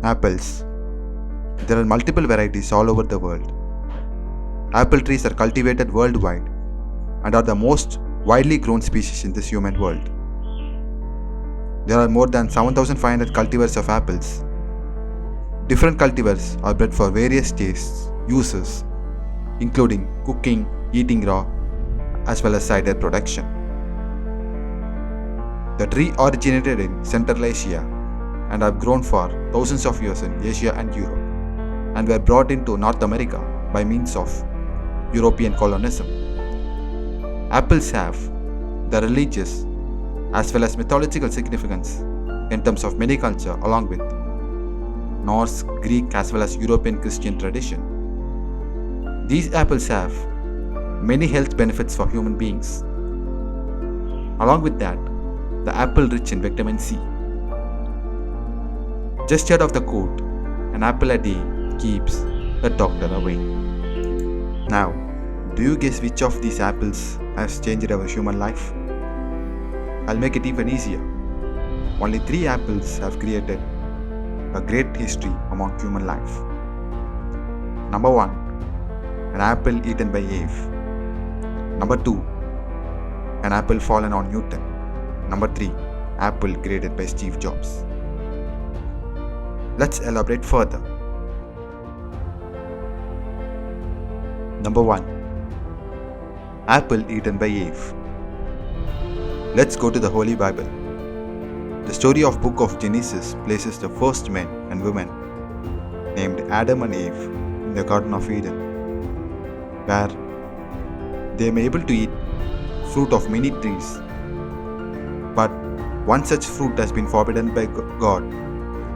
Apples. There are multiple varieties all over the world. Apple trees are cultivated worldwide and are the most widely grown species in this human world. There are more than 7,500 cultivars of apples. Different cultivars are bred for various tastes, uses, including cooking, eating raw, as well as cider production. The tree originated in Central Asia and have grown for thousands of years in Asia and Europe, and were brought into North America by means of European colonialism. Apples have the religious as well as mythological significance in terms of many culture along with Norse, Greek as well as European Christian tradition. These apples have many health benefits for human beings. Along with that, the apple rich in vitamin C. Just heard of the quote, an apple a day keeps the doctor away. Now, do you guess which of these apples has changed our human life? I'll make it even easier. Only 3 apples have created a great history among human life. Number 1, an apple eaten by Eve. Number 2, an apple fallen on Newton. Number 3, apple created by Steve Jobs. Let's elaborate further. Number 1, apple eaten by Eve. Let's go to the Holy Bible. The story of Book of Genesis places the first men and women named Adam and Eve in the Garden of Eden, where they were able to eat fruit of many trees. But one such fruit has been forbidden by God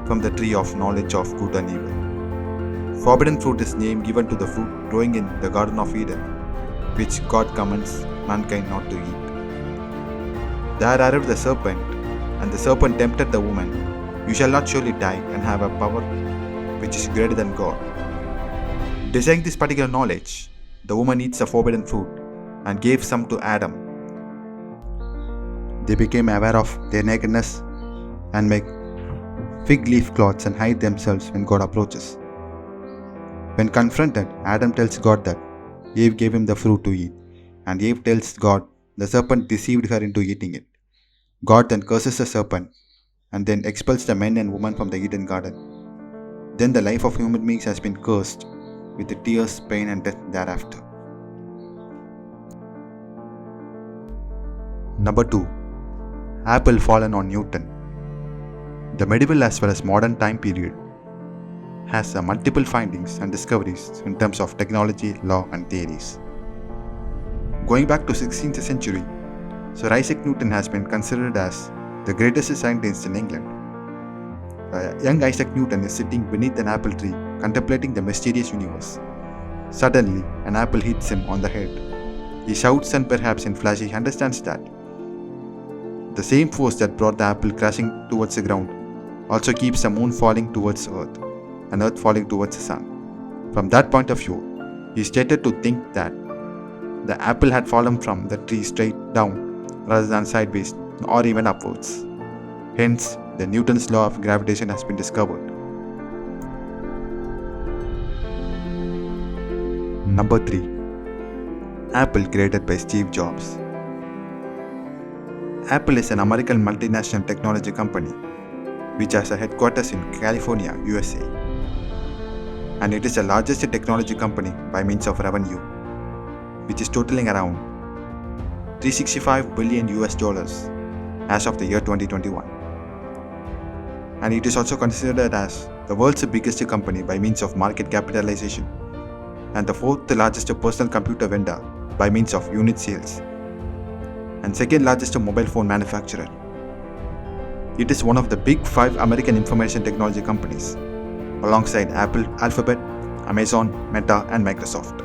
from the tree of knowledge of good and evil. Forbidden fruit is name given to the fruit growing in the Garden of Eden, which God commands mankind not to eat. There arrived the serpent, and the serpent tempted the woman, "You shall not surely die and have a power which is greater than God." Desiring this particular knowledge, the woman eats the forbidden fruit and gave some to Adam. They became aware of their nakedness and make fig leaf cloths and hide themselves when God approaches. When confronted, Adam tells God that Eve gave him the fruit to eat, and Eve tells God the serpent deceived her into eating it. God then curses the serpent and then expels the men and women from the Eden garden. Then the life of human beings has been cursed with the tears, pain and death thereafter. Number 2, apple fallen on Newton. The medieval as well as modern time period has multiple findings and discoveries in terms of technology, law and theories. Going back to 16th century, Sir Isaac Newton has been considered as the greatest scientist in England. Young Isaac Newton is sitting beneath an apple tree contemplating the mysterious universe. Suddenly, an apple hits him on the head. He shouts and perhaps in flash he understands that the same force that brought the apple crashing towards the ground also keeps the moon falling towards Earth and Earth falling towards the sun. From that point of view, he started to think that the apple had fallen from the tree straight down rather than sideways or even upwards. Hence, the Newton's law of gravitation has been discovered. Number 3, Apple created by Steve Jobs. Apple is an American multinational technology company which has a headquarters in California, USA. And it is the largest technology company by means of revenue, which is totaling around $365 billion as of the year 2021. And it is also considered as the world's biggest company by means of market capitalization and the 4th largest personal computer vendor by means of unit sales and 2nd largest mobile phone manufacturer. It is one of the big 5 American information technology companies alongside Apple, Alphabet, Amazon, Meta and Microsoft.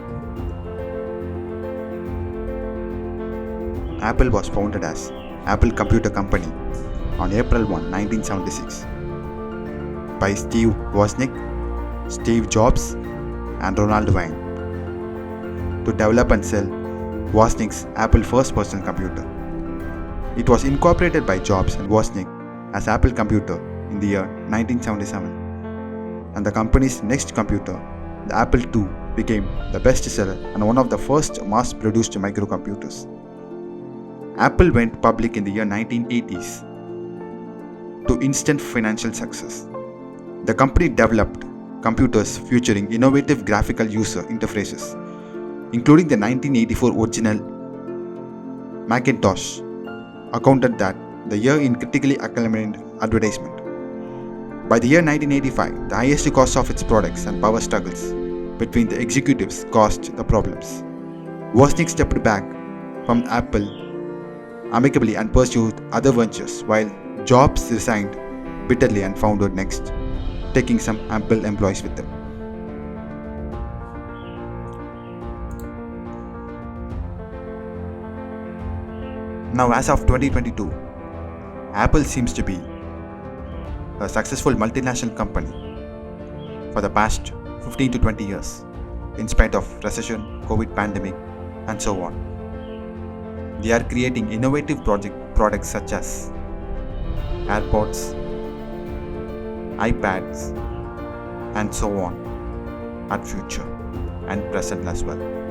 Apple was founded as Apple Computer Company on April 1, 1976 by Steve Wozniak, Steve Jobs and Ronald Wayne to develop and sell Wozniak's Apple first personal computer. It was incorporated by Jobs and Wozniak as Apple Computer in the year 1977 and the company's next computer, the Apple II, became the bestseller and one of the first mass-produced microcomputers. Apple went public in the year 1980s to instant financial success. The company developed computers featuring innovative graphical user interfaces, including the 1984 original Macintosh, accounted that the year in critically acclaimed advertisement. By the year 1985, the highest cost of its products and power struggles between the executives caused the problems. Wozniak stepped back from Apple amicably and pursued other ventures, while Jobs resigned bitterly and founded Next, taking some Apple employees with them. Now, as of 2022, Apple seems to be a successful multinational company for the past 15 to 20 years, in spite of recession, COVID pandemic, and so on. They are creating innovative products such as AirPods, iPads, and so on at future and present as well.